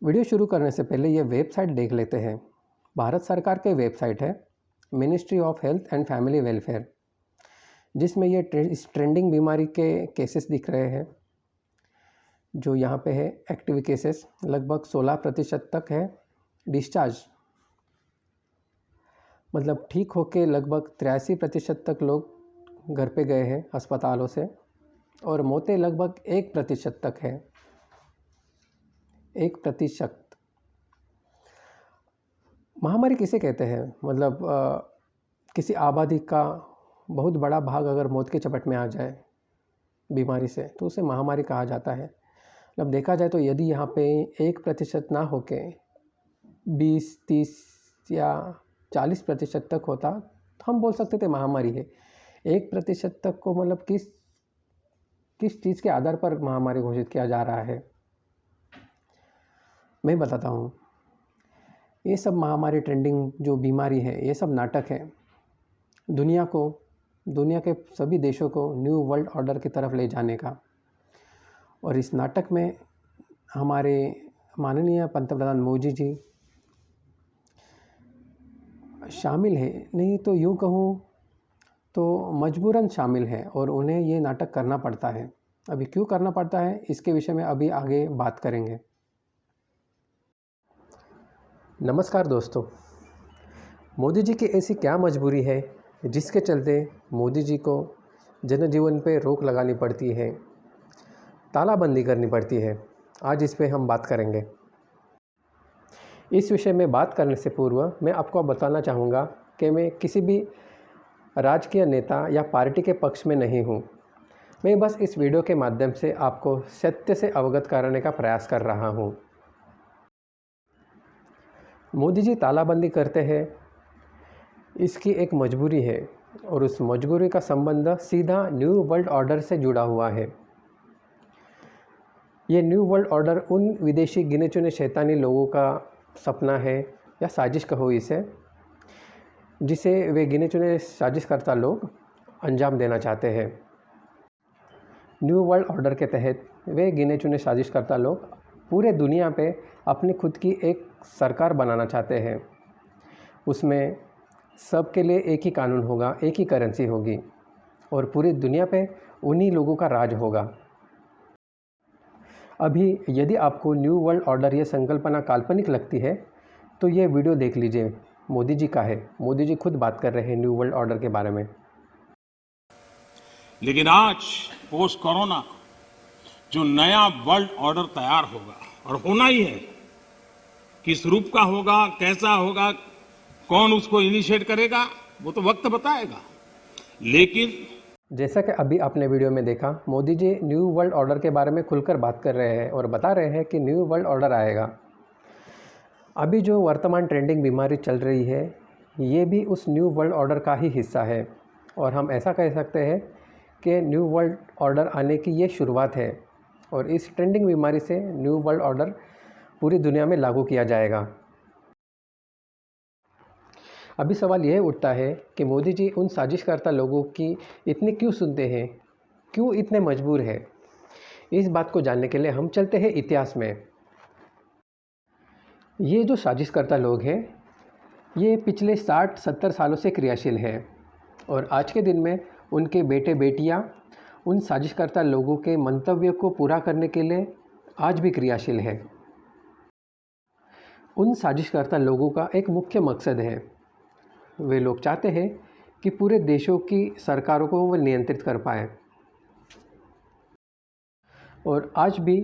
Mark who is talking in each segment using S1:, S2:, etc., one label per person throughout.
S1: Video शुरू करने से पहले ये वेबसाइट देख लेते हैं। भारत सरकार की वेबसाइट है ministry of health and family welfare, जिसमें ये इस ट्रेंडिंग बीमारी के केसेस दिख रहे हैं। जो यहाँ पे है एक्टिव केसेस लगभग 16% तक है। डिस्चार्ज मतलब ठीक होके लगभग 83% तक लोग घर पे गए हैं अस्पतालों से, और मौतें लगभग 1% तक है। 1%। महामारी किसे कहते हैं? मतलब किसी आबादी का बहुत बड़ा भाग अगर मौत की चपेट में आ जाए बीमारी से तो उसे महामारी कहा जाता है। मतलब देखा जाए तो यदि यहाँ पे 1% ना होके 20, 30 या 40% तक होता तो हम बोल सकते थे महामारी है। 1% तक को मतलब किस चीज़ के आधार पर महामारी घोषित किया जा रहा है, मैं बताता हूँ। ये सब महामारी ट्रेंडिंग जो बीमारी है ये सब नाटक है दुनिया के सभी देशों को न्यू वर्ल्ड ऑर्डर की तरफ ले जाने का। और इस नाटक में हमारे माननीय पंतप्रधान मोदी जी शामिल है, नहीं तो यूँ कहूँ तो मजबूरन शामिल है, और उन्हें ये नाटक करना पड़ता है। अभी क्यों करना पड़ता है इसके विषय में अभी आगे बात करेंगे। नमस्कार दोस्तों, मोदी जी की ऐसी क्या मजबूरी है जिसके चलते मोदी जी को जनजीवन पे रोक लगानी पड़ती है, तालाबंदी करनी पड़ती है। आज इस पे हम बात करेंगे। इस विषय में बात करने से पूर्व मैं आपको बताना चाहूँगा कि मैं किसी भी राजकीय नेता या पार्टी के पक्ष में नहीं हूँ। मैं बस इस वीडियो के माध्यम से आपको सत्य से अवगत कराने का प्रयास कर रहा हूँ। मोदी जी तालाबंदी करते हैं, इसकी एक मजबूरी है, और उस मजबूरी का संबंध सीधा न्यू वर्ल्ड ऑर्डर से जुड़ा हुआ है। ये न्यू वर्ल्ड ऑर्डर उन विदेशी गिने चुने शैतानी लोगों का सपना है या साजिश कहो इसे, जिसे वे गिने चुने साजिशकर्ता लोग अंजाम देना चाहते हैं। न्यू वर्ल्ड ऑर्डर के तहत वे गिने चुने साजिशकर्ता लोग पूरे दुनिया पे अपनी खुद की एक सरकार बनाना चाहते हैं। उसमें सबके लिए एक ही कानून होगा, एक ही करेंसी होगी, और पूरी दुनिया पे उन्हीं लोगों का राज होगा। अभी यदि आपको न्यू वर्ल्ड ऑर्डर ये संकल्पना काल्पनिक लगती है तो ये वीडियो देख लीजिए, मोदी जी का है। मोदी जी खुद बात कर रहे हैं न्यू वर्ल्ड ऑर्डर के बारे में।
S2: लेकिन आज पोस्ट कोरोना जो नया वर्ल्ड ऑर्डर तैयार होगा, और होना ही है, किस रूप का होगा, कैसा होगा, कौन उसको इनिशिएट करेगा, वो तो वक्त बताएगा। लेकिन
S1: जैसा कि अभी आपने वीडियो में देखा, Modi ji new world order के बारे में खुलकर बात कर रहे हैं और बता रहे हैं कि न्यू वर्ल्ड ऑर्डर आएगा। अभी जो वर्तमान ट्रेंडिंग बीमारी चल रही है ये भी उस न्यू वर्ल्ड ऑर्डर का ही हिस्सा है, और हम ऐसा कह सकते हैं कि न्यू वर्ल्ड ऑर्डर आने की ये शुरुआत है, और इस ट्रेंडिंग बीमारी से न्यू वर्ल्ड ऑर्डर पूरी दुनिया में लागू किया जाएगा। अभी सवाल यह उठता है कि मोदी जी उन साजिशकर्ता लोगों की इतनी क्यों सुनते हैं, क्यों इतने मजबूर हैं? इस बात को जानने के लिए हम चलते हैं इतिहास में। ये जो साजिशकर्ता लोग हैं ये पिछले 60-70 सालों से क्रियाशील हैं, और आज के दिन में उनके बेटे बेटियां उन साजिशकर्ता लोगों के मंतव्य को पूरा करने के लिए आज भी क्रियाशील है। उन साजिशकर्ता लोगों का एक मुख्य मकसद है, वे लोग चाहते हैं कि पूरे देशों की सरकारों को वो नियंत्रित कर पाए। और आज भी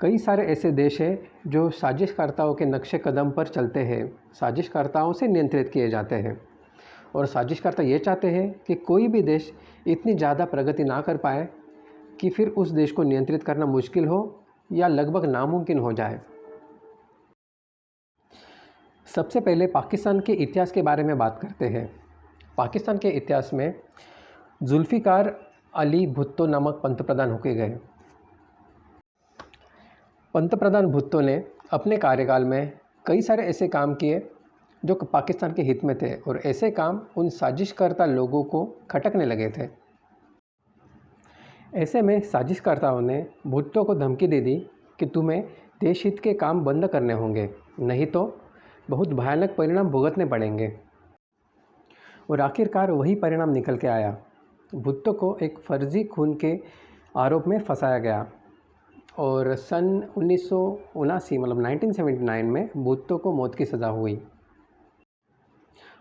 S1: कई सारे ऐसे देश हैं जो साजिशकर्ताओं के नक्शे कदम पर चलते हैं, साजिशकर्ताओं से नियंत्रित किए जाते हैं। और साजिशकर्ता ये चाहते हैं कि कोई भी देश इतनी ज़्यादा प्रगति ना कर पाए कि फिर उस देश को नियंत्रित करना मुश्किल हो या लगभग नामुमकिन हो जाए। सबसे पहले पाकिस्तान के इतिहास के बारे में बात करते हैं। पाकिस्तान के इतिहास में जुल्फ़िकार अली भुट्टो नामक पंतप्रधान होके गए। पंतप्रधान भुट्टो ने अपने कार्यकाल में कई सारे ऐसे काम किए जो पाकिस्तान के हित में थे, और ऐसे काम उन साजिशकर्ता लोगों को खटकने लगे थे। ऐसे में साजिशकर्ताओं ने भुट्टो को धमकी दे दी कि तुम्हें देश हित के काम बंद करने होंगे, नहीं तो बहुत भयानक परिणाम भुगतने पड़ेंगे। और आखिरकार वही परिणाम निकल के आया। भुट्टो को एक फर्जी खून के आरोप में फंसाया गया और सन 1979 मतलब 1979 में भुट्टो को मौत की सज़ा हुई।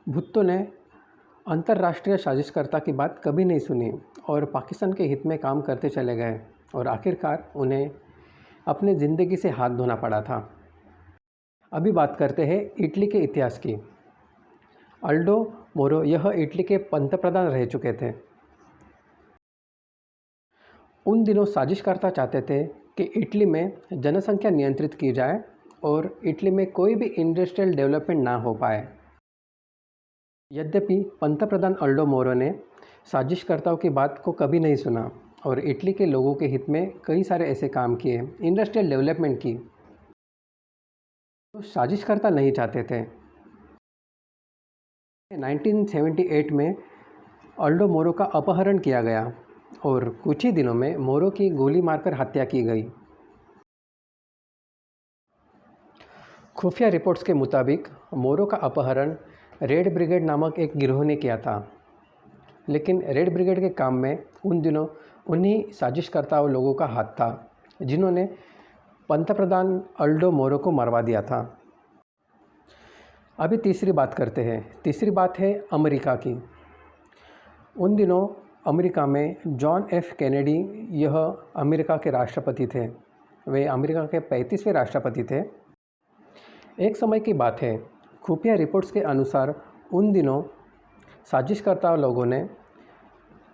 S1: भुट्टो ने अंतर्राष्ट्रीय साजिशकर्ता की बात कभी नहीं सुनी और पाकिस्तान के हित में काम करते चले गए और आखिरकार उन्हें अपनी ज़िंदगी से हाथ धोना पड़ा था। अभी बात करते हैं इटली के इतिहास की। अल्डो मोरो यह इटली के पंतप्रधान रह चुके थे। उन दिनों साजिशकर्ता चाहते थे कि इटली में जनसंख्या नियंत्रित की जाए और इटली में कोई भी इंडस्ट्रियल डेवलपमेंट ना हो पाए। यद्यपि पंतप्रधान अल्डो मोरो ने साजिशकर्ताओं की बात को कभी नहीं सुना और इटली के लोगों के हित में कई सारे ऐसे काम किए, इंडस्ट्रियल डेवलपमेंट की, तो साजिशकर्ता नहीं चाहते थे। 1978 में अल्डो मोरो का अपहरण किया गया और कुछ ही दिनों में मोरो की गोली मारकर हत्या की गई। खुफिया रिपोर्ट्स के मुताबिक मोरो का अपहरण रेड ब्रिगेड नामक एक गिरोह ने किया था, लेकिन रेड ब्रिगेड के काम में उन दिनों उन्हीं साजिशकर्ताओं लोगों का हाथ था जिन्होंने पंतप्रधान अल्डो मोरो को मरवा दिया था। अभी तीसरी बात करते हैं। तीसरी बात है अमेरिका की। उन दिनों अमेरिका में जॉन एफ कैनेडी यह अमेरिका के राष्ट्रपति थे। वे अमेरिका के 35वें राष्ट्रपति थे। एक समय की बात है, खुफिया रिपोर्ट्स के अनुसार उन दिनों साजिशकर्ता लोगों ने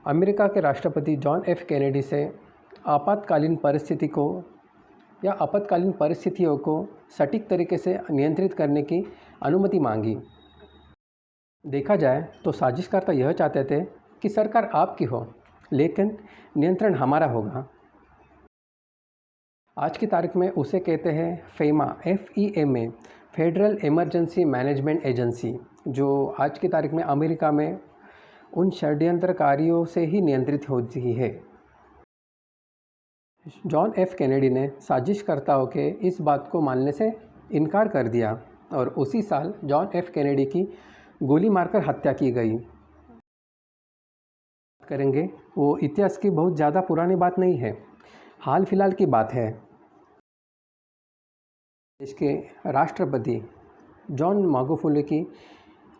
S1: अमेरिका के राष्ट्रपति जॉन एफ कैनेडी से आपातकालीन परिस्थितियों को सटीक तरीके से नियंत्रित करने की अनुमति मांगी। देखा जाए तो साजिशकर्ता यह चाहते थे कि सरकार आपकी हो, लेकिन नियंत्रण हमारा होगा। आज की तारीख में उसे कहते हैं FEMA, FEMA, federal emergency management agency, जो आज की तारीख में अमेरिका में उन षड्यंत्रकारियों से ही नियंत्रित होती है। जॉन एफ कैनेडी ने साजिशकर्ताओं के इस बात को मानने से इनकार कर दिया और उसी साल जॉन एफ कैनेडी की गोली मारकर हत्या की गई। करेंगे वो इतिहास की बहुत ज़्यादा पुरानी बात नहीं है, हाल फिलहाल की बात है। देश के राष्ट्रपति जॉन मैगुफुली की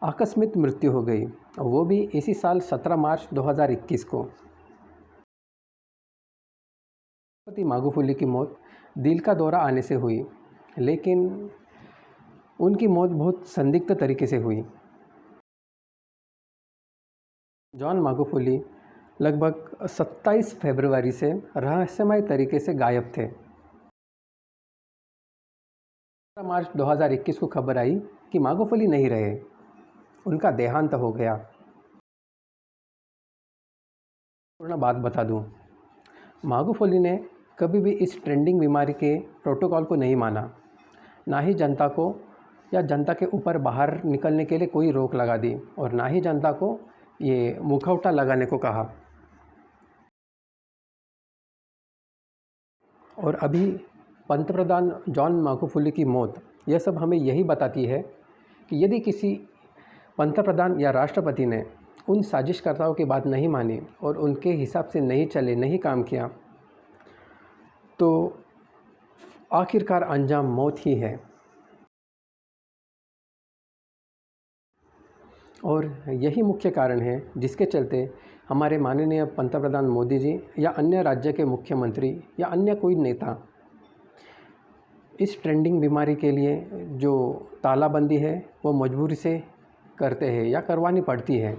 S1: आकस्मिक मृत्यु हो गई, वो भी इसी साल 17 मार्च 2021 को। राष्ट्रपति मैगुफुली की मौत दिल का दौरा आने से हुई, लेकिन उनकी मौत बहुत संदिग्ध तरीके से हुई। जॉन मैगुफुली लगभग 27 फरवरी से रहस्यमय तरीके से गायब थे। 17 मार्च 2021 को खबर आई कि मैगुफुली नहीं रहे, उनका देहांत हो गया। पूर्ण बात बता दूं, मैगुफुली ने कभी भी इस ट्रेंडिंग बीमारी के प्रोटोकॉल को नहीं माना, ना ही जनता को या जनता के ऊपर बाहर निकलने के लिए कोई रोक लगा दी और ना ही जनता को ये मुखौटा लगाने को कहा। और अभी पंतप्रधान जॉन मैगुफुली की मौत, यह सब हमें यही बताती है कि यदि किसी पंतप्रधान या राष्ट्रपति ने उन साजिशकर्ताओं की बात नहीं मानी और उनके हिसाब से नहीं चले, नहीं काम किया, तो आखिरकार अंजाम मौत ही है। और यही मुख्य कारण है जिसके चलते हमारे माननीय पंतप्रधान मोदी जी या अन्य राज्य के मुख्यमंत्री या अन्य कोई नेता इस ट्रेंडिंग बीमारी के लिए जो तालाबंदी है वो मजबूरी से करते हैं या करवानी पड़ती है।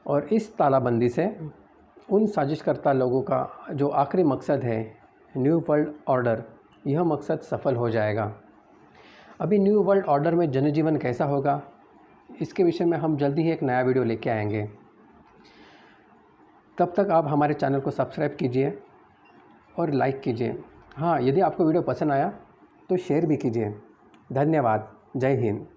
S1: और इस तालाबंदी से उन साजिशकर्ता लोगों का जो आखिरी मकसद है, न्यू वर्ल्ड ऑर्डर, यह मकसद सफल हो जाएगा। अभी न्यू वर्ल्ड ऑर्डर में जनजीवन कैसा होगा, इसके विषय में हम जल्दी ही एक नया वीडियो लेके आएंगे। तब तक आप हमारे चैनल को सब्सक्राइब कीजिए और लाइक कीजिए। हाँ, यदि आपको वीडियो पसंद आया तो शेयर भी कीजिए। धन्यवाद। जय हिंद।